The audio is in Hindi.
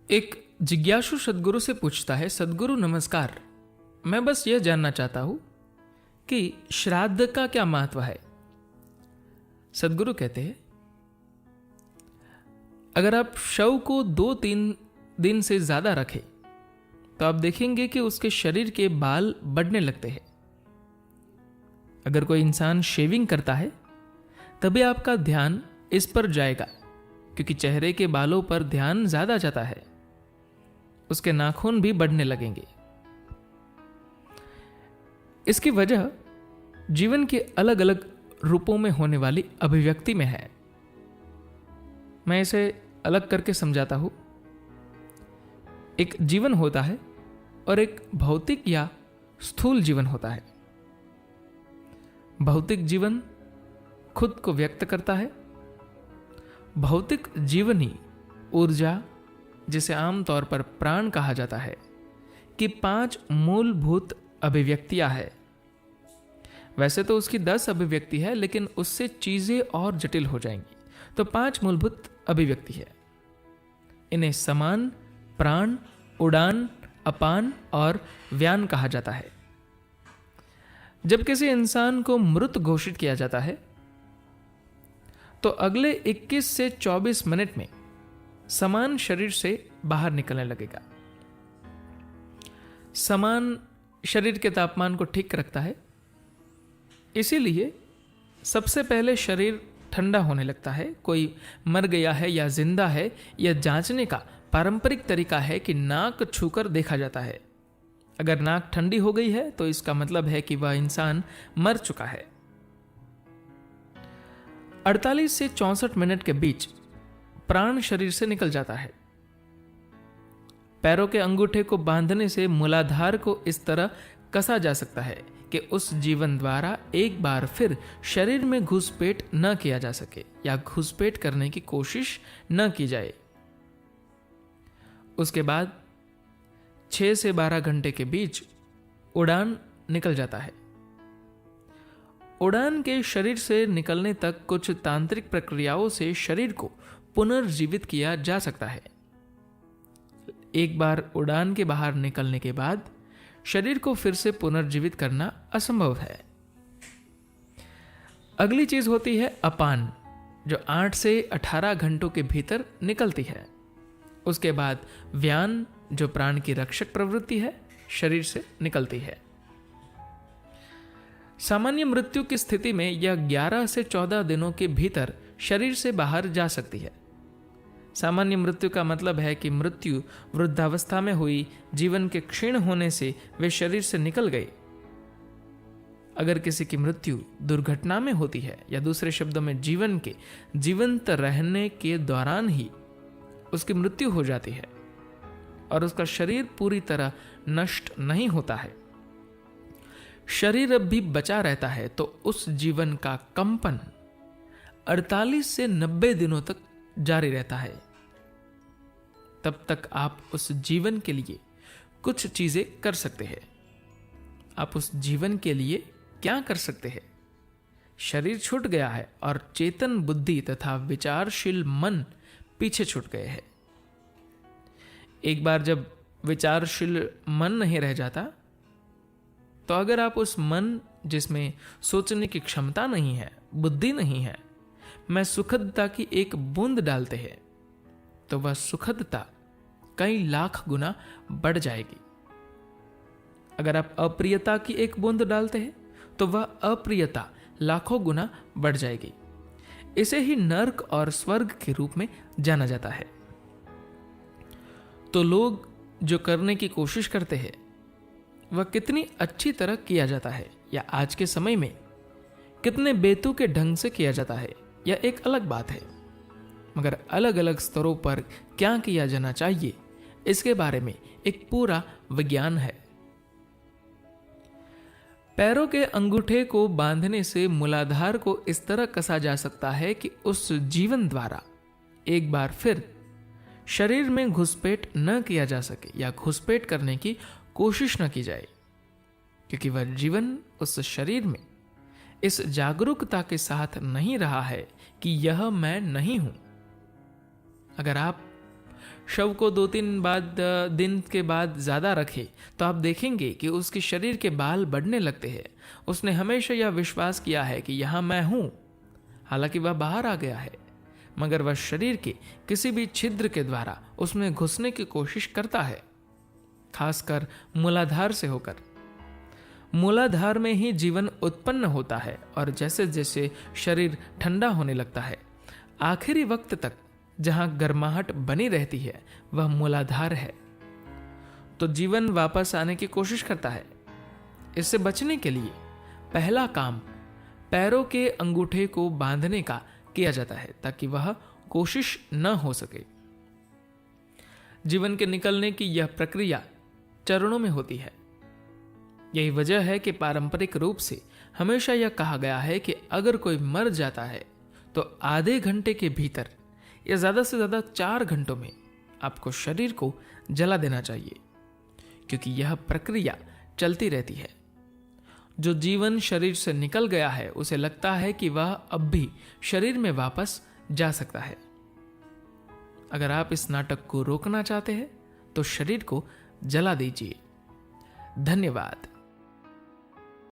एक जिज्ञासु सदगुरु से पूछता है, सदगुरु नमस्कार, मैं बस यह जानना चाहता हूं कि श्राद्ध का क्या महत्व है। सदगुरु कहते हैं, अगर आप शव को 2-3 दिन से ज्यादा रखें तो आप देखेंगे कि उसके शरीर के बाल बढ़ने लगते हैं। अगर कोई इंसान शेविंग करता है तभी आपका ध्यान इस पर जाएगा, क्योंकि चेहरे के बालों पर ध्यान ज्यादा जाता है। उसके नाखून भी बढ़ने लगेंगे। इसकी वजह जीवन के अलग अलग रूपों में होने वाली अभिव्यक्ति में है। मैं इसे अलग करके समझाता हूं। एक जीवन होता है और एक भौतिक या स्थूल जीवन होता है। भौतिक जीवन खुद को व्यक्त करता है। भौतिक जीवन ही ऊर्जा, जिसे आमतौर पर प्राण कहा जाता है, की 5 मूलभूत अभिव्यक्तियां है। वैसे तो उसकी 10 अभिव्यक्ति है, लेकिन उससे चीजें और जटिल हो जाएंगी। तो 5 मूलभूत अभिव्यक्ति है। इन्हें समान, प्राण, उड़ान, अपान और व्यान कहा जाता है। जब किसी इंसान को मृत घोषित किया जाता है तो अगले 21 से 24 मिनट में समान शरीर से बाहर निकलने लगेगा। समान शरीर के तापमान को ठीक रखता है, इसीलिए सबसे पहले शरीर ठंडा होने लगता है। कोई मर गया है या जिंदा है, यह जांचने का पारंपरिक तरीका है कि नाक छूकर देखा जाता है। अगर नाक ठंडी हो गई है तो इसका मतलब है कि वह इंसान मर चुका है। 48 से 64 मिनट के बीच प्राण शरीर से निकल जाता है। पैरों के अंगूठे को बांधने से मूलाधार को इस तरह कसा जा सकता है कि उस जीवन द्वारा एक बार फिर शरीर में घुसपैठ न किया जा सके या घुसपैठ करने की कोशिश न की जाए। उसके बाद 6 से 12 घंटे के बीच उड़ान निकल जाता है। उड़ान के शरीर से निकलने तक कुछ तांत्रिक प्रक्रियाओं से शरीर को पुनर्जीवित किया जा सकता है। एक बार उड़ान के बाहर निकलने के बाद शरीर को फिर से पुनर्जीवित करना असंभव है। अगली चीज होती है अपान, जो 8 से 18 घंटों के भीतर निकलती है। उसके बाद व्यान, जो प्राण की रक्षक प्रवृत्ति है, शरीर से निकलती है। सामान्य मृत्यु की स्थिति में यह 11 से 14 दिनों के भीतर शरीर से बाहर जा सकती है। सामान्य मृत्यु का मतलब है कि मृत्यु वृद्धावस्था में हुई, जीवन के क्षीण होने से वे शरीर से निकल गए। अगर किसी की मृत्यु दुर्घटना में होती है या दूसरे शब्दों में जीवन के जीवंत रहने के दौरान ही उसकी मृत्यु हो जाती है और उसका शरीर पूरी तरह नष्ट नहीं होता है, शरीर अब भी बचा रहता है, तो उस जीवन का कंपन 48 से 90 दिनों तक जारी रहता है। तब तक आप उस जीवन के लिए कुछ चीजें कर सकते हैं। आप उस जीवन के लिए क्या कर सकते हैं? शरीर छूट गया है और चेतन बुद्धि तथा विचारशील मन पीछे छूट गए हैं। एक बार जब विचारशील मन नहीं रह जाता, तो अगर आप उस मन जिसमें सोचने की क्षमता नहीं है, बुद्धि नहीं है, में सुखदता की एक बूंद डालते हैं, तो वह सुखदता कई लाख गुना बढ़ जाएगी। अगर आप अप्रियता की एक बूंद डालते हैं तो वह अप्रियता लाखों गुना बढ़ जाएगी। इसे ही नर्क और स्वर्ग के रूप में जाना जाता है। तो लोग जो करने की कोशिश करते हैं वह कितनी अच्छी तरह किया जाता है या आज के समय में कितने बेतुके ढंग से किया जाता है, यह एक अलग बात है। मगर अलग अलग स्तरों पर क्या किया जाना चाहिए, इसके बारे में एक पूरा विज्ञान है। पैरों के अंगूठे को बांधने से मूलाधार को इस तरह कसा जा सकता है कि उस जीवन द्वारा एक बार फिर शरीर में घुसपैठ न किया जा सके या घुसपैठ करने की कोशिश न की जाए, क्योंकि वह जीवन उस शरीर में इस जागरूकता के साथ नहीं रहा है कि यह मैं नहीं हूं। अगर आप शव को 2-3 दिन के बाद ज़्यादा रखे तो आप देखेंगे कि उसके शरीर के बाल बढ़ने लगते हैं। उसने हमेशा यह विश्वास किया है कि यहाँ मैं हूँ, हालांकि वह बाहर आ गया है, मगर वह शरीर के किसी भी छिद्र के द्वारा उसमें घुसने की कोशिश करता है, खासकर मूलाधार से होकर। मूलाधार में ही जीवन उत्पन्न होता है और जैसे जैसे शरीर ठंडा होने लगता है, आखिरी वक्त तक जहां गर्माहट बनी रहती है वह मूलाधार है। तो जीवन वापस आने की कोशिश करता है। इससे बचने के लिए पहला काम पैरों के अंगूठे को बांधने का किया जाता है ताकि वह कोशिश न हो सके। जीवन के निकलने की यह प्रक्रिया चरणों में होती है। यही वजह है कि पारंपरिक रूप से हमेशा यह कहा गया है कि अगर कोई मर जाता है तो आधे घंटे के भीतर या ज्यादा से ज्यादा 4 घंटों में आपको शरीर को जला देना चाहिए, क्योंकि यह प्रक्रिया चलती रहती है। जो जीवन शरीर से निकल गया है उसे लगता है कि वह अब भी शरीर में वापस जा सकता है। अगर आप इस नाटक को रोकना चाहते हैं तो शरीर को जला दीजिए। धन्यवाद।